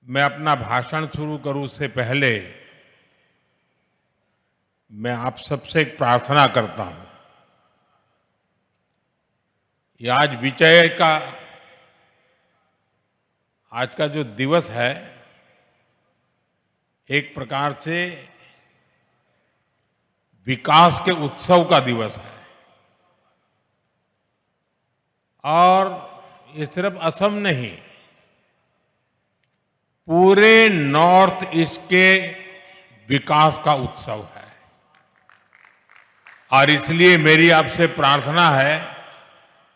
मैं अपना भाषण शुरू करूं उससे पहले मैं आप सबसे एक प्रार्थना करता हूं। ये आज विजय का आज का जो दिवस है एक प्रकार से विकास के उत्सव का दिवस है और ये सिर्फ असम नहीं, पूरे नॉर्थ ईस्ट के विकास का उत्सव है। और इसलिए मेरी आपसे प्रार्थना है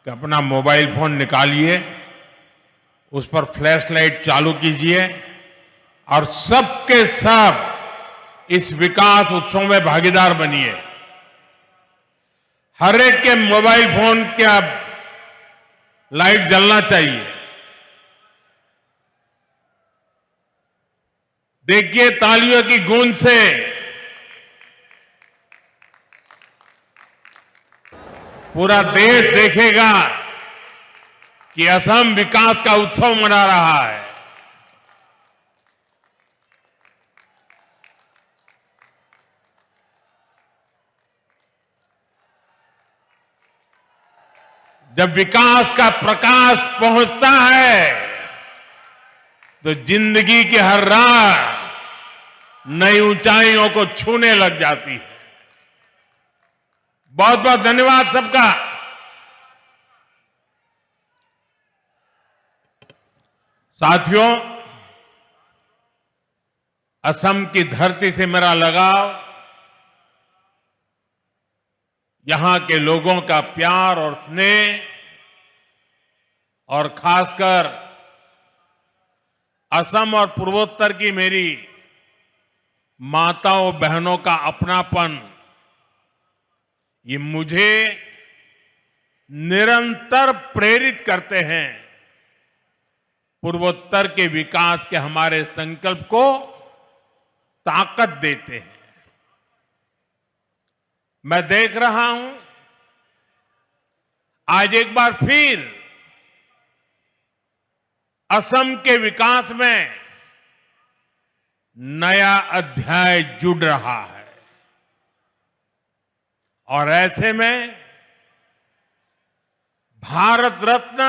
कि अपना मोबाइल फोन निकालिए, उस पर फ्लैश लाइट चालू कीजिए और सबके सब इस विकास उत्सव में भागीदार बनिए। हर एक के मोबाइल फोन का लाइट जलना चाहिए। देखिए तालियों की गूंज से पूरा देश देखेगा कि असम विकास का उत्सव मना रहा है। जब विकास का प्रकाश पहुंचता है तो जिंदगी की हर राह नई ऊंचाइयों को छूने लग जाती है। बहुत बहुत धन्यवाद सबका। साथियों, असम की धरती से मेरा लगाव, यहां के लोगों का प्यार और स्नेह और खासकर असम और पूर्वोत्तर की मेरी माताओं बहनों का अपनापन, ये मुझे निरंतर प्रेरित करते हैं, पूर्वोत्तर के विकास के हमारे संकल्प को ताकत देते हैं। मैं देख रहा हूं आज एक बार फिर असम के विकास में नया अध्याय जुड़ रहा है और ऐसे में भारत रत्न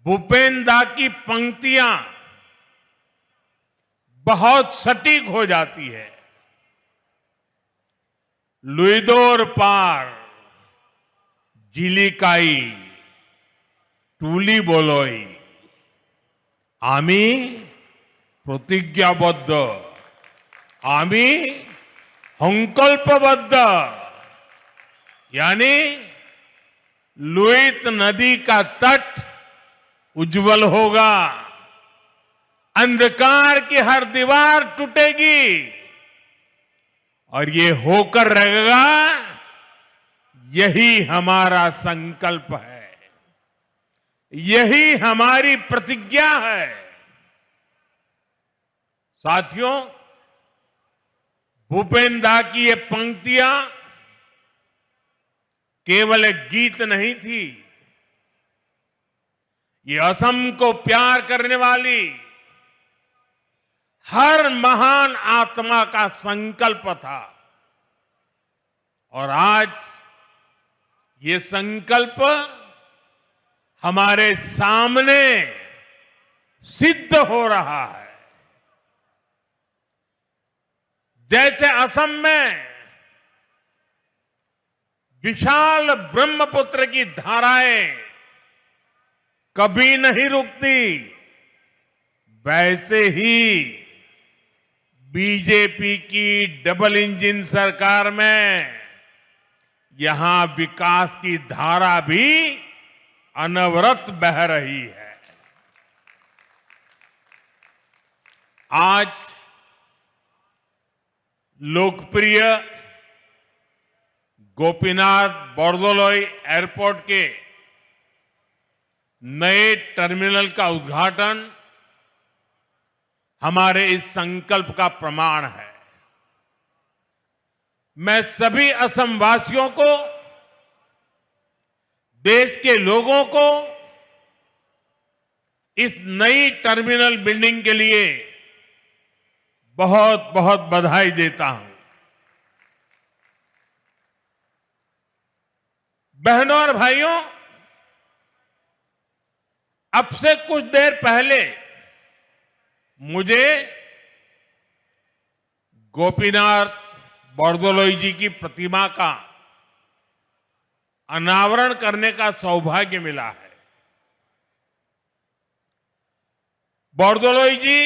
भूपेन दा की पंक्तियां बहुत सटीक हो जाती है। लुइदोर पार जिलिकाई टूली बोलोई आमी प्रतिज्ञाबद्ध आमी संकल्पबद्ध, यानी लुइत नदी का तट उज्जवल होगा, अंधकार की हर दीवार टूटेगी और ये होकर रहेगा, यही हमारा संकल्प है, यही हमारी प्रतिज्ञा है। साथियों, भूपेन दा की ये पंक्तियां केवल एक गीत नहीं थी, ये असम को प्यार करने वाली हर महान आत्मा का संकल्प था। और आज ये संकल्प हमारे सामने सिद्ध हो रहा है। जैसे असम में विशाल ब्रह्मपुत्र की धाराएं कभी नहीं रुकती, वैसे ही बीजेपी की डबल इंजन सरकार में यहां विकास की धारा भी अनवरत बह रही है। आज लोकप्रिय गोपीनाथ बोरदोलोई एयरपोर्ट के नए टर्मिनल का उद्घाटन हमारे इस संकल्प का प्रमाण है। मैं सभी असम वासियों को, देश के लोगों को इस नई टर्मिनल बिल्डिंग के लिए बहुत बहुत बधाई देता हूं। बहनों और भाइयों, अब से कुछ देर पहले मुझे गोपीनाथ बोरदोलोई जी की प्रतिमा का अनावरण करने का सौभाग्य मिला है। बोरदोलोई जी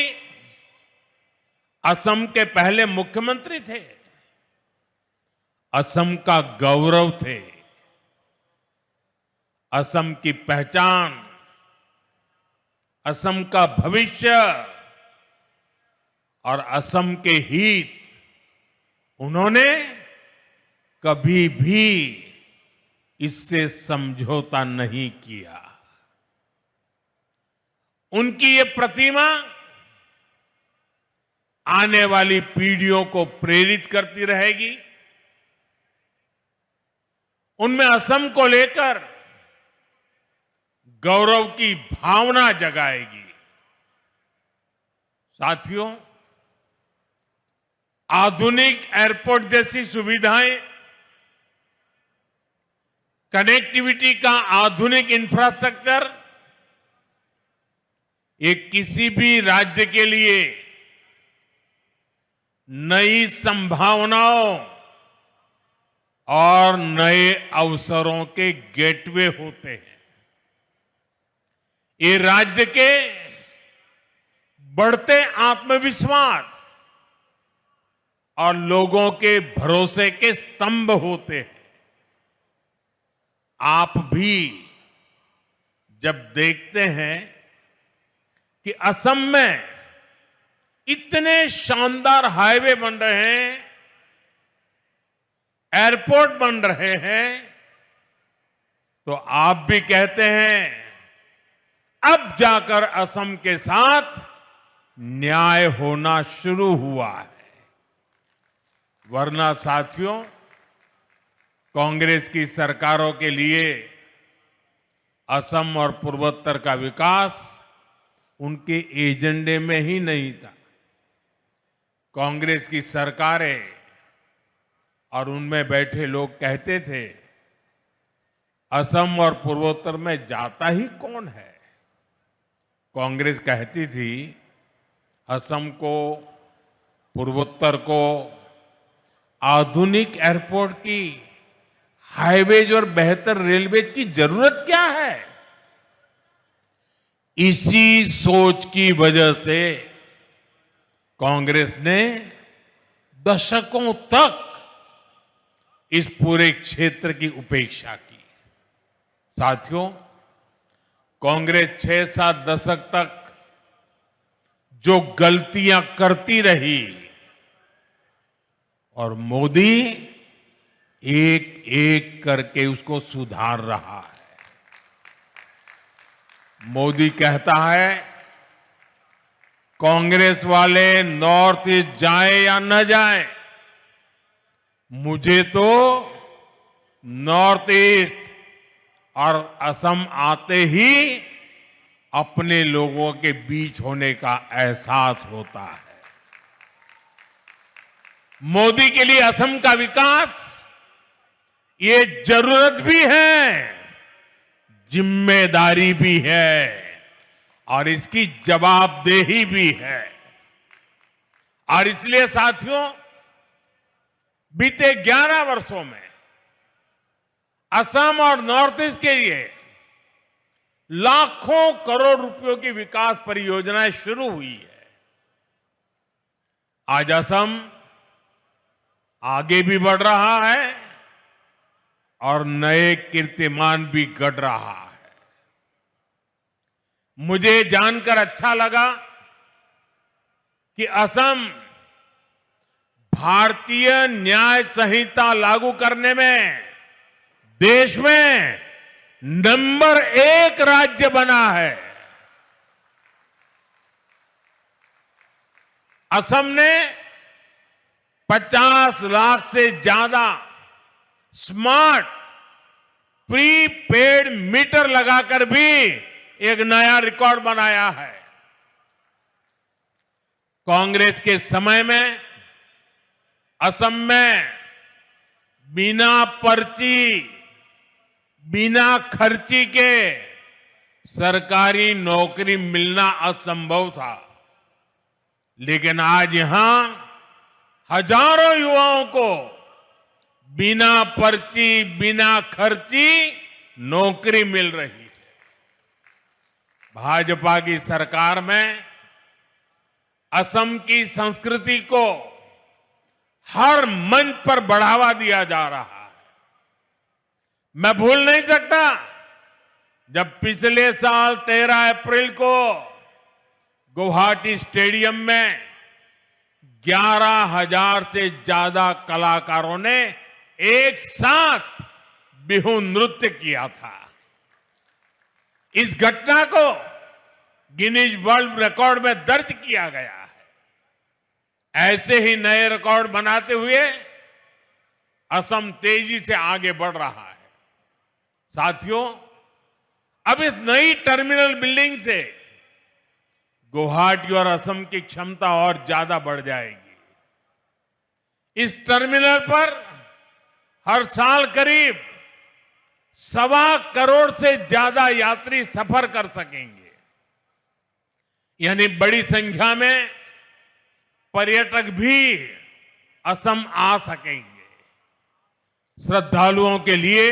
असम के पहले मुख्यमंत्री थे, असम का गौरव थे, असम की पहचान, असम का भविष्य और असम के हित उन्होंने कभी भी इससे समझौता नहीं किया। उनकी ये प्रतिमा आने वाली पीढ़ियों को प्रेरित करती रहेगी, उनमें असम को लेकर गौरव की भावना जगाएगी। साथियों, आधुनिक एयरपोर्ट जैसी सुविधाएं, कनेक्टिविटी का आधुनिक इंफ्रास्ट्रक्चर, ये किसी भी राज्य के लिए नई संभावनाओं और नए अवसरों के गेटवे होते हैं। ये राज्य के बढ़ते आत्मविश्वास और लोगों के भरोसे के स्तंभ होते हैं। आप भी जब देखते हैं कि असम में इतने शानदार हाईवे बन रहे हैं, एयरपोर्ट बन रहे हैं, तो आप भी कहते हैं अब जाकर असम के साथ न्याय होना शुरू हुआ है। वरना साथियों, कांग्रेस की सरकारों के लिए असम और पूर्वोत्तर का विकास उनके एजेंडे में ही नहीं था। कांग्रेस की सरकारें और उनमें बैठे लोग कहते थे, असम और पूर्वोत्तर में जाता ही कौन है। कांग्रेस कहती थी असम को, पूर्वोत्तर को आधुनिक एयरपोर्ट की, हाईवेज और बेहतर रेलवेज की जरूरत क्या है। इसी सोच की वजह से कांग्रेस ने दशकों तक इस पूरे क्षेत्र की उपेक्षा की। साथियों, कांग्रेस 6-7 दशक तक जो गलतियां करती रही और मोदी एक एक करके उसको सुधार रहा है। मोदी कहता है, कांग्रेस वाले नॉर्थ ईस्ट जाए या न जाए, मुझे तो नॉर्थ ईस्ट और असम आते ही अपने लोगों के बीच होने का एहसास होता है। मोदी के लिए असम का विकास ये जरूरत भी है, जिम्मेदारी भी है और इसकी जवाबदेही भी है। और इसलिए साथियों, बीते 11 वर्षों में असम और नॉर्थ ईस्ट के लिए लाखों करोड़ रुपयों की विकास परियोजनाएं शुरू हुई है। आज असम आगे भी बढ़ रहा है और नए कीर्तिमान भी गढ़ रहा है। मुझे जानकर अच्छा लगा कि असम भारतीय न्याय संहिता लागू करने में देश में नंबर 1 राज्य बना है। असम ने 50 लाख से ज्यादा स्मार्ट प्रीपेड मीटर लगाकर भी एक नया रिकॉर्ड बनाया है। कांग्रेस के समय में असम में बिना पर्ची, बिना खर्ची के सरकारी नौकरी मिलना असंभव था, लेकिन आज यहां हजारों युवाओं को बिना पर्ची, बिना खर्ची नौकरी मिल रही है। भाजपा की सरकार में असम की संस्कृति को हर मंच पर बढ़ावा दिया जा रहा है। मैं भूल नहीं सकता जब पिछले साल 13 अप्रैल को गुवाहाटी स्टेडियम में 11,000 से ज्यादा कलाकारों ने एक साथ बिहू नृत्य किया था। इस घटना को गिनीज वर्ल्ड रिकॉर्ड में दर्ज किया गया है। ऐसे ही नए रिकॉर्ड बनाते हुए असम तेजी से आगे बढ़ रहा है। साथियों, अब इस नई टर्मिनल बिल्डिंग से गुवाहाटी और असम की क्षमता और ज्यादा बढ़ जाएगी। इस टर्मिनल पर हर साल करीब 1.25 करोड़ से ज्यादा यात्री सफर कर सकेंगे, यानी बड़ी संख्या में पर्यटक भी असम आ सकेंगे। श्रद्धालुओं के लिए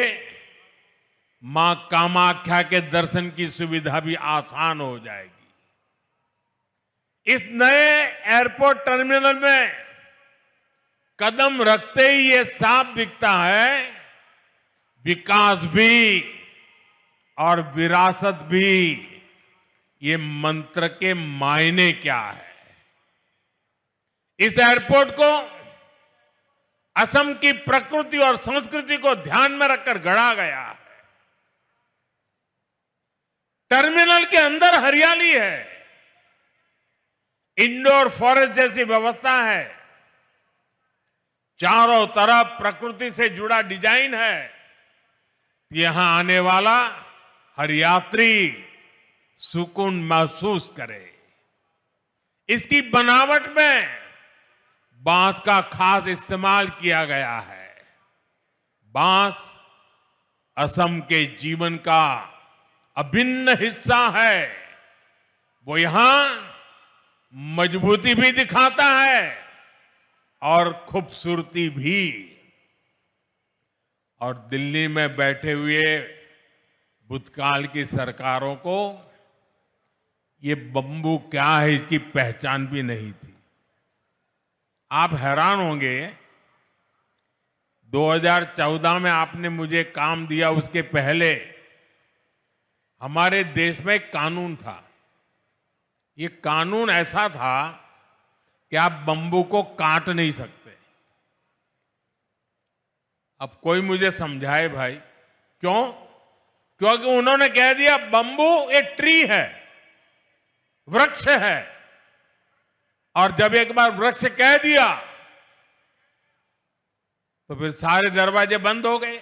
मां कामाख्या के दर्शन की सुविधा भी आसान हो जाएगी। इस नए एयरपोर्ट टर्मिनल में कदम रखते ही ये साफ दिखता है विकास भी और विरासत भी, ये मंत्र के मायने क्या है। इस एयरपोर्ट को असम की प्रकृति और संस्कृति को ध्यान में रखकर गढ़ा गया है। टर्मिनल के अंदर हरियाली है, इंडोर फॉरेस्ट जैसी व्यवस्था है, चारों तरफ प्रकृति से जुड़ा डिजाइन है। यहां आने वाला हर यात्री सुकून महसूस करे। इसकी बनावट में बांस का खास इस्तेमाल किया गया है। बांस असम के जीवन का अभिन्न हिस्सा है। वो यहां मजबूती भी दिखाता है और खूबसूरती भी। और दिल्ली में बैठे हुए भूतकाल की सरकारों को ये बंबू क्या है इसकी पहचान भी नहीं थी। आप हैरान होंगे, 2014 में आपने मुझे काम दिया, उसके पहले हमारे देश में एक कानून था। ये कानून ऐसा था कि आप बंबू को काट नहीं सकते। अब कोई मुझे समझाए भाई, क्यों? क्योंकि उन्होंने कह दिया बंबू एक ट्री है, वृक्ष है, और जब एक बार वृक्ष कह दिया तो फिर सारे दरवाजे बंद हो गए।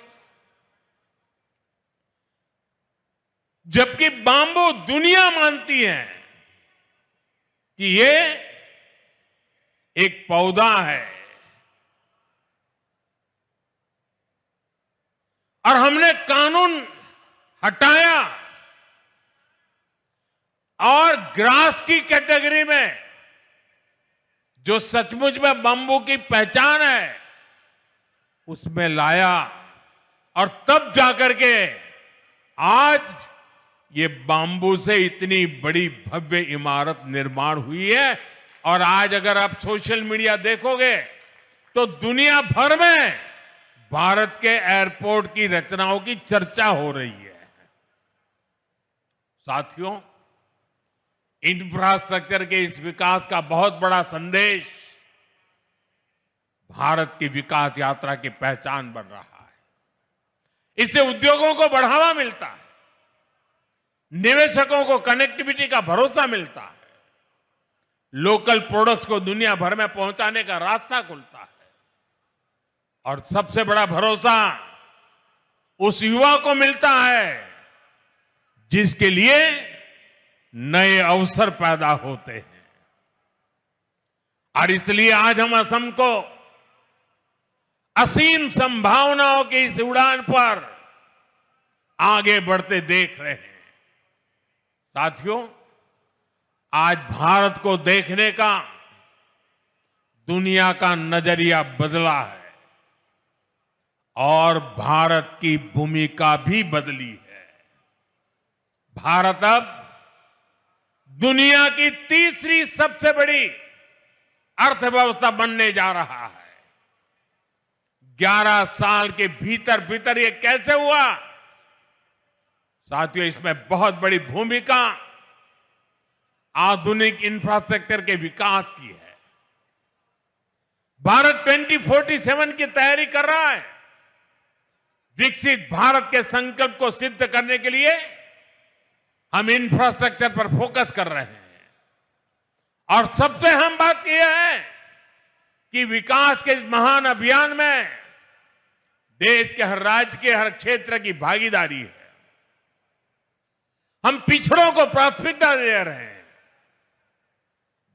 जबकि बाम्बू दुनिया मानती है कि ये एक पौधा है, और हमने कानून हटाया और ग्रास की कैटेगरी में जो सचमुच में बंबू की पहचान है उसमें लाया, और तब जाकर के आज ये बाम्बू से इतनी बड़ी भव्य इमारत निर्माण हुई है। और आज अगर आप सोशल मीडिया देखोगे तो दुनिया भर में भारत के एयरपोर्ट की रचनाओं की चर्चा हो रही है। साथियों, इंफ्रास्ट्रक्चर के इस विकास का बहुत बड़ा संदेश भारत की विकास यात्रा की पहचान बन रहा है। इससे उद्योगों को बढ़ावा मिलता है, निवेशकों को कनेक्टिविटी का भरोसा मिलता है, लोकल प्रोडक्ट्स को दुनिया भर में पहुंचाने का रास्ता खुलता है, और सबसे बड़ा भरोसा उस युवा को मिलता है जिसके लिए नए अवसर पैदा होते हैं। और इसलिए आज हम असम को असीम संभावनाओं की इस उड़ान पर आगे बढ़ते देख रहे हैं। साथियों, आज भारत को देखने का दुनिया का नजरिया बदला है और भारत की भूमिका भी बदली है। भारत अब दुनिया की तीसरी सबसे बड़ी अर्थव्यवस्था बनने जा रहा है। 11 साल के भीतर भीतर ये कैसे हुआ? साथियों, इसमें बहुत बड़ी भूमिका आधुनिक इंफ्रास्ट्रक्चर के विकास की है। भारत 2047 की तैयारी कर रहा है। विकसित भारत के संकल्प को सिद्ध करने के लिए हम इंफ्रास्ट्रक्चर पर फोकस कर रहे हैं। और सबसे अहम बात यह है कि विकास के इस महान अभियान में देश के हर राज्य के हर क्षेत्र की भागीदारी है। हम पिछड़ों को प्राथमिकता दे रहे हैं।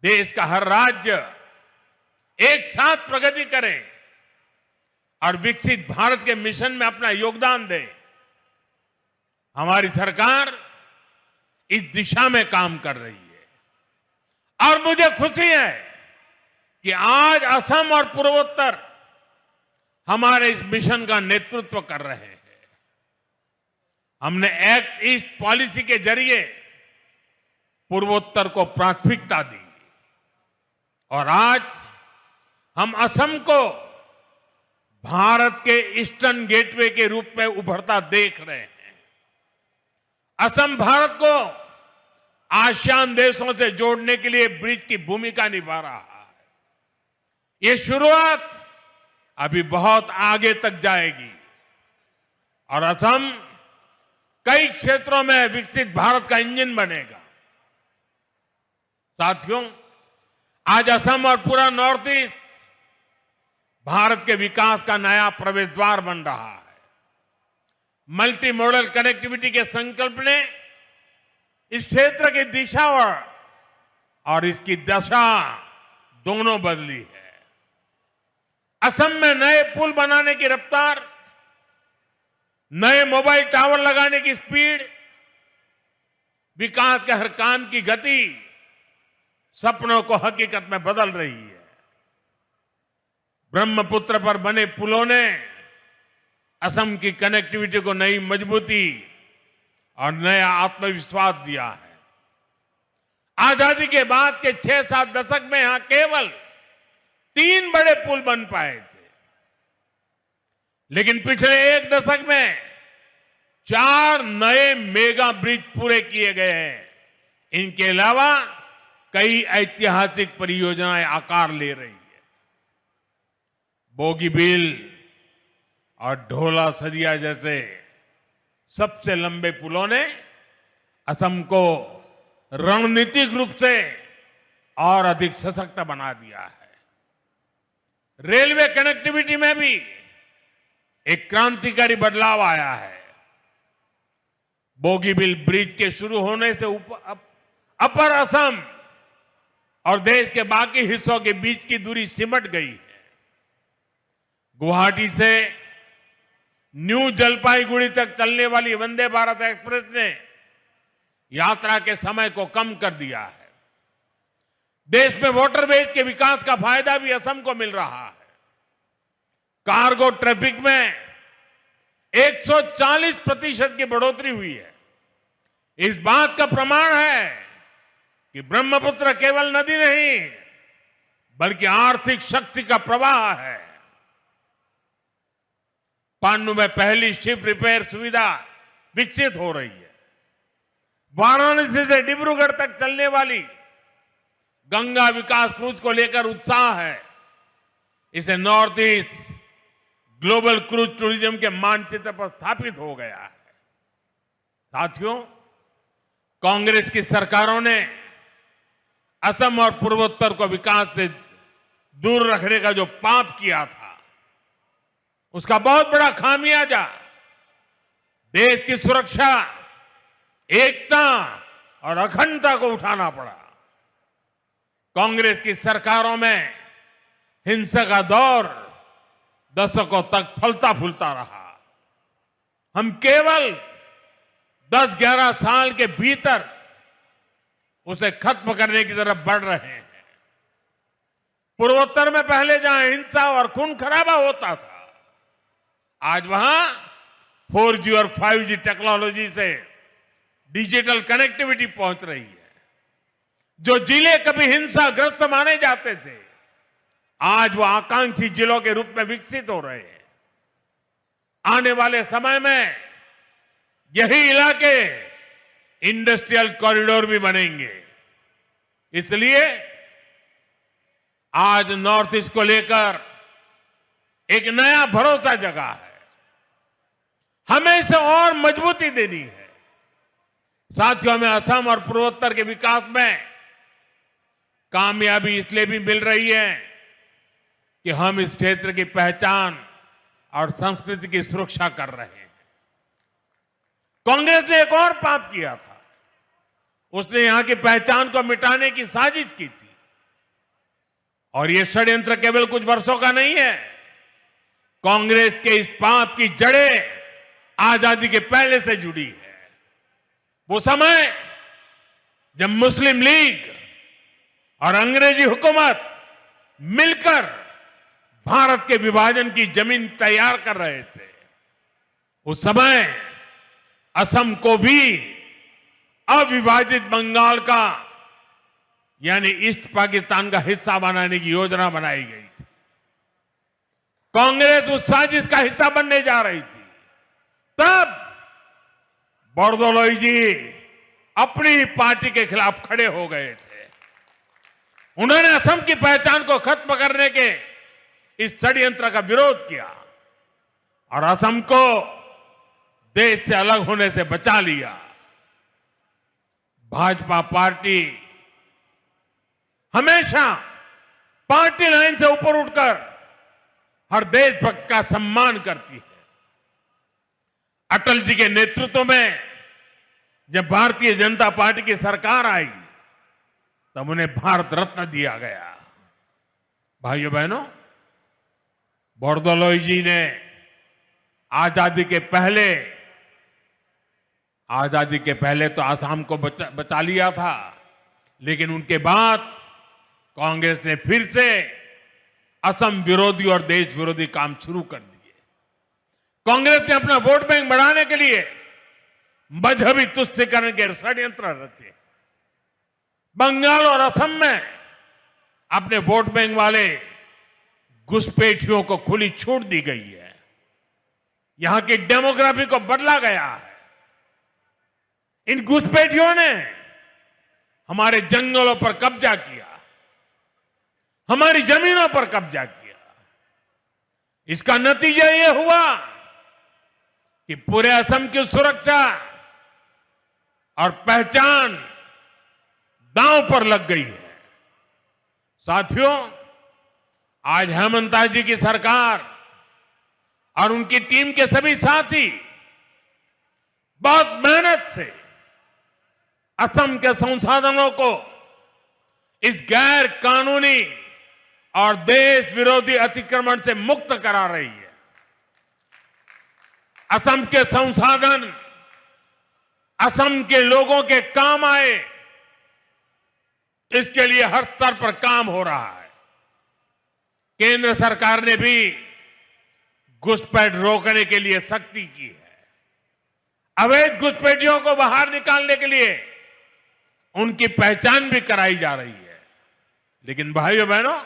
देश का हर राज्य एक साथ प्रगति करे और विकसित भारत के मिशन में अपना योगदान दे। हमारी सरकार इस दिशा में काम कर रही है और मुझे खुशी है कि आज असम और पूर्वोत्तर हमारे इस मिशन का नेतृत्व कर रहे हैं। हमने एक्ट ईस्ट पॉलिसी के जरिए पूर्वोत्तर को प्राथमिकता दी और आज हम असम को भारत के ईस्टर्न गेटवे के रूप में उभरता देख रहे हैं। असम भारत को आसियान देशों से जोड़ने के लिए ब्रिज की भूमिका निभा रहा है। ये शुरुआत अभी बहुत आगे तक जाएगी और असम कई क्षेत्रों में विकसित भारत का इंजन बनेगा। साथियों, आज असम और पूरा नॉर्थ ईस्ट भारत के विकास का नया प्रवेश द्वार बन रहा है। मल्टी मॉडल कनेक्टिविटी के संकल्प ने इस क्षेत्र की दिशा और इसकी दशा दोनों बदली है। असम में नए पुल बनाने की रफ्तार, नए मोबाइल टावर लगाने की स्पीड, विकास के हर काम की गति सपनों को हकीकत में बदल रही है। ब्रह्मपुत्र पर बने पुलों ने असम की कनेक्टिविटी को नई मजबूती और नया आत्मविश्वास दिया है। आजादी के बाद के 6-7 दशक में यहां केवल 3 बड़े पुल बन पाए थे, लेकिन पिछले 1 दशक में 4 नए मेगा ब्रिज पूरे किए गए हैं। इनके अलावा कई ऐतिहासिक परियोजनाएं आकार ले रही है। बोगीबील और ढोला सदिया जैसे सबसे लंबे पुलों ने असम को रणनीतिक रूप से और अधिक सशक्त बना दिया है। रेलवे कनेक्टिविटी में भी एक क्रांतिकारी बदलाव आया है। बोगीबील ब्रिज के शुरू होने से अपर असम और देश के बाकी हिस्सों के बीच की दूरी सिमट गई है। गुवाहाटी से न्यू जलपाईगुड़ी तक चलने वाली वंदे भारत एक्सप्रेस ने यात्रा के समय को कम कर दिया है। देश में वाटरवेज के विकास का फायदा भी असम को मिल रहा है। कार्गो ट्रैफिक में 140% की बढ़ोतरी हुई है। इस बात का प्रमाण है कि ब्रह्मपुत्र केवल नदी नहीं बल्कि आर्थिक शक्ति का प्रवाह है। पांडु में पहली शिप रिपेयर सुविधा विकसित हो रही है। वाराणसी से डिब्रूगढ़ तक चलने वाली गंगा विकास क्रूज को लेकर उत्साह है। इसे north east global cruise tourism के मानचित्र पर स्थापित हो गया है। साथियों, कांग्रेस की सरकारों ने असम और पूर्वोत्तर को विकास से दूर रखने का जो पाप किया था, उसका बहुत बड़ा खामियाजा देश की सुरक्षा, एकता और अखंडता को उठाना पड़ा। कांग्रेस की सरकारों में हिंसा का दौर दशकों तक फलता फूलता रहा। हम केवल 10-11 साल के भीतर उसे खत्म करने की तरफ बढ़ रहे हैं। पूर्वोत्तर में पहले जहां हिंसा और खून खराबा होता था, आज वहां 4G और 5G टेक्नोलॉजी से डिजिटल कनेक्टिविटी पहुंच रही है। जो जिले कभी हिंसाग्रस्त माने जाते थे, आज वो आकांक्षी जिलों के रूप में विकसित हो रहे हैं। आने वाले समय में यही इलाके इंडस्ट्रियल कॉरिडोर भी बनेंगे। इसलिए आज नॉर्थ ईस्ट को लेकर एक नया भरोसा जगा है। हमें इसे और मजबूती देनी है। साथियों, हमें असम और पूर्वोत्तर के विकास में कामयाबी इसलिए भी मिल रही है कि हम इस क्षेत्र की पहचान और संस्कृति की सुरक्षा कर रहे हैं। कांग्रेस ने एक और पाप किया था। उसने यहां की पहचान को मिटाने की साजिश की थी, और यह षड्यंत्र केवल कुछ वर्षों का नहीं है। कांग्रेस के इस पाप की जड़ें आजादी के पहले से जुड़ी है। वो समय जब मुस्लिम लीग और अंग्रेजी हुकूमत मिलकर भारत के विभाजन की जमीन तैयार कर रहे थे, उस समय असम को भी अविभाजित बंगाल का यानी ईस्ट पाकिस्तान का हिस्सा बनाने की योजना बनाई गई थी। कांग्रेस उस साजिश का हिस्सा बनने जा रही थी। तब बोरदोलोई जी अपनी पार्टी के खिलाफ खड़े हो गए थे। उन्होंने असम की पहचान को खत्म करने के इस षड्यंत्र का विरोध किया और असम को देश से अलग होने से बचा लिया। भाजपा पार्टी हमेशा पार्टी लाइन से ऊपर उठकर हर देशभक्त का सम्मान करती है। अटल जी के नेतृत्व में जब भारतीय जनता पार्टी की सरकार आई, तब उन्हें भारत रत्न दिया गया। भाइयों बहनों, बोरदोलोई जी ने आजादी के पहले तो आसाम को बचा लिया था, लेकिन उनके बाद कांग्रेस ने फिर से असम विरोधी और देश विरोधी काम शुरू कर दिए। कांग्रेस ने अपना वोट बैंक बढ़ाने के लिए मजहबी तुष्टीकरण के षड्यंत्र रचे। बंगाल और असम में अपने वोट बैंक वाले घुसपैठियों को खुली छूट दी गई है। यहां की डेमोग्राफी को बदला गया है। इन घुसपैठियों ने हमारे जंगलों पर कब्जा किया, हमारी जमीनों पर कब्जा किया। इसका नतीजा यह हुआ कि पूरे असम की सुरक्षा और पहचान दांव पर लग गई है। साथियों, आज हेमंता जी की सरकार और उनकी टीम के सभी साथी बहुत मेहनत से असम के संसाधनों को इस गैर कानूनी और देश विरोधी अतिक्रमण से मुक्त करा रही है। असम के संसाधन असम के लोगों के काम आए, इसके लिए हर स्तर पर काम हो रहा है। केंद्र सरकार ने भी घुसपैठ रोकने के लिए सख्ती की है। अवैध घुसपैठियों को बाहर निकालने के लिए उनकी पहचान भी कराई जा रही है। लेकिन भाइयों बहनों,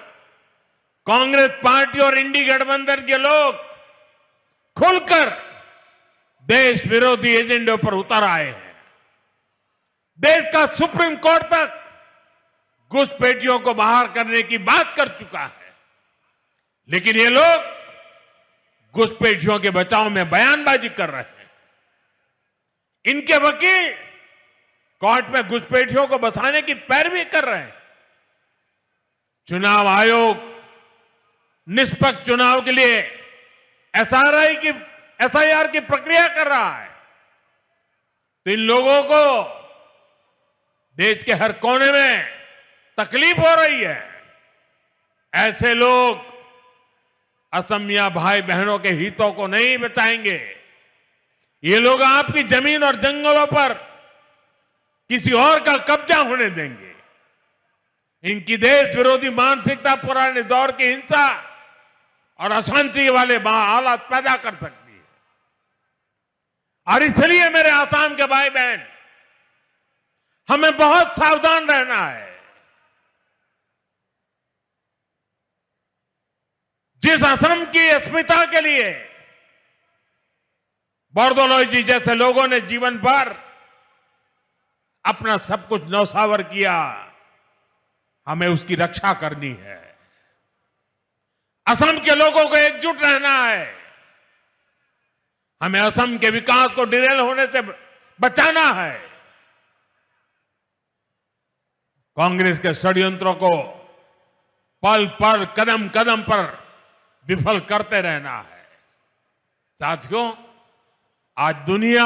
कांग्रेस पार्टी और इंडी गठबंधन के लोग खुलकर देश विरोधी एजेंडे पर उतर आए हैं। देश का सुप्रीम कोर्ट तक घुसपैठियों को बाहर करने की बात कर चुका है, लेकिन ये लोग घुसपैठियों के बचाव में बयानबाजी कर रहे हैं। इनके वकील कोर्ट में घुसपैठियों को बचाने की पैरवी कर रहे हैं। चुनाव आयोग निष्पक्ष चुनाव के लिए एसआईआर की प्रक्रिया कर रहा है, तो इन लोगों को देश के हर कोने में तकलीफ हो रही है। ऐसे लोग असमिया भाई बहनों के हितों को नहीं बचाएंगे। ये लोग आपकी जमीन और जंगलों पर किसी और का कब्जा होने देंगे। इनकी देश विरोधी मानसिकता पुराने दौर की हिंसा और अशांति वाले हालात पैदा कर सकती है। और इसलिए मेरे आसाम के भाई बहन, हमें बहुत सावधान रहना है। जिस असम की अस्मिता के लिए बोरदोलोई जी जैसे लोगों ने जीवन भर अपना सब कुछ न्यौछावर किया, हमें उसकी रक्षा करनी है। असम के लोगों को एकजुट रहना है। हमें असम के विकास को डिरेल होने से बचाना है। कांग्रेस के षड्यंत्रों को पल पल कदम कदम पर विफल करते रहना है। साथियों, आज दुनिया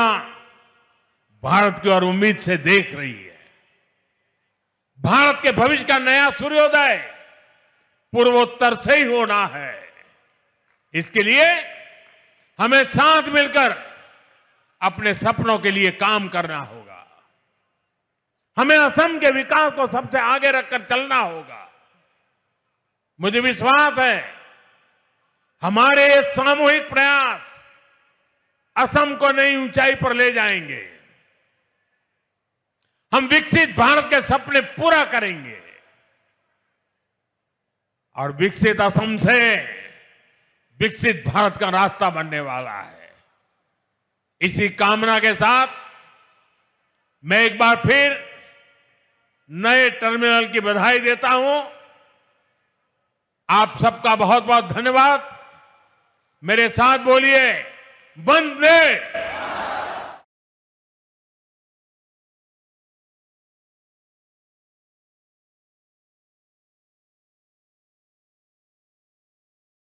भारत की ओर उम्मीद से देख रही है। भारत के भविष्य का नया सूर्योदय पूर्वोत्तर से ही होना है। इसके लिए हमें साथ मिलकर अपने सपनों के लिए काम करना होगा। हमें असम के विकास को सबसे आगे रखकर चलना होगा। मुझे विश्वास है हमारे ये सामूहिक प्रयास असम को नई ऊंचाई पर ले जाएंगे। हम विकसित भारत के सपने पूरा करेंगे और विकसित असम से विकसित भारत का रास्ता बनने वाला है। इसी कामना के साथ मैं एक बार फिर नए टर्मिनल की बधाई देता हूं। आप सबका बहुत बहुत धन्यवाद। मेरे साथ बोलिए, वंदे